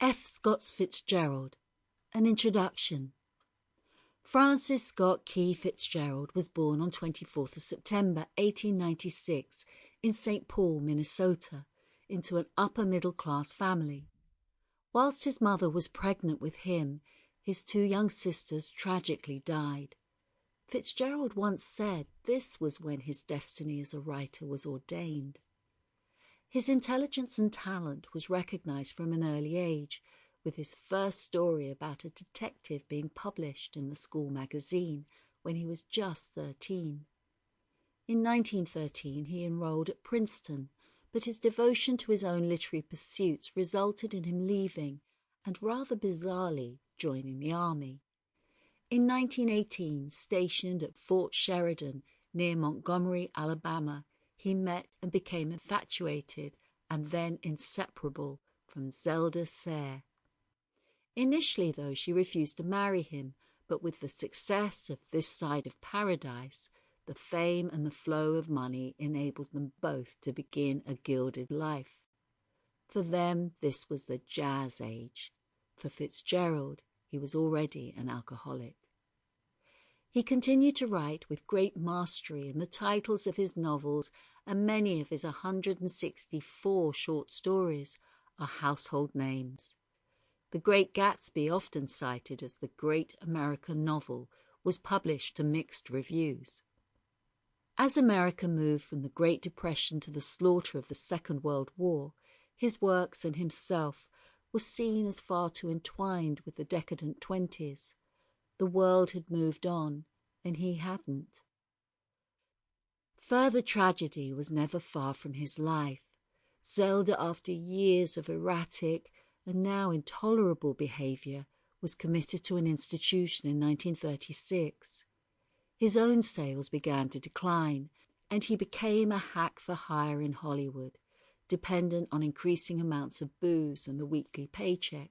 F. Scott Fitzgerald. An Introduction. Francis Scott Key Fitzgerald was born on 24th of September 1896 in St. Paul, Minnesota, into an upper-middle-class family. Whilst his mother was pregnant with him, his two young sisters tragically died. Fitzgerald once said this was when his destiny as a writer was ordained. His intelligence and talent was recognized from an early age, with his first story about a detective being published in the school magazine when he was just 13. In 1913 he enrolled at Princeton, but his devotion to his own literary pursuits resulted in him leaving and, rather bizarrely, joining the army. In 1918, stationed at Fort Sheridan near Montgomery, Alabama, he met and became infatuated and then inseparable from Zelda Sayre. Initially, though, she refused to marry him, but with the success of This Side of Paradise, the fame and the flow of money enabled them both to begin a gilded life. For them, this was the jazz age. For Fitzgerald, he was already an alcoholic. He continued to write with great mastery, and the titles of his novels and many of his 164 short stories are household names. The Great Gatsby, often cited as the great American novel, was published to mixed reviews. As America moved from the Great Depression to the slaughter of the Second World War, his works and himself were seen as far too entwined with the decadent twenties. The world had moved on, and he hadn't. Further tragedy was never far from his life. Zelda, after years of erratic and now intolerable behaviour, was committed to an institution in 1936. His own sales began to decline, and he became a hack for hire in Hollywood, dependent on increasing amounts of booze and the weekly paycheck.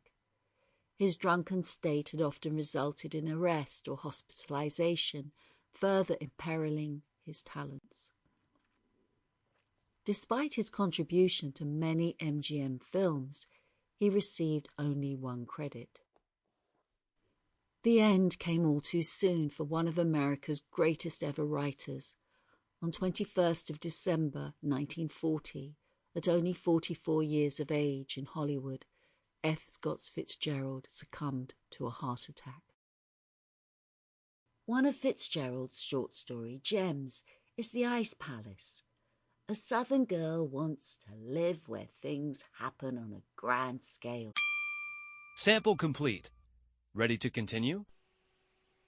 His drunken state had often resulted in arrest or hospitalisation, further imperiling his talents. Despite his contribution to many MGM films, he received only one credit. The end came all too soon for one of America's greatest ever writers. On 21st of December 1940, at only 44 years of age in Hollywood, F. Scott Fitzgerald succumbed to a heart attack. One of Fitzgerald's short story gems is The Ice Palace. A southern girl wants to live where things happen on a grand scale. Sample complete. Ready to continue?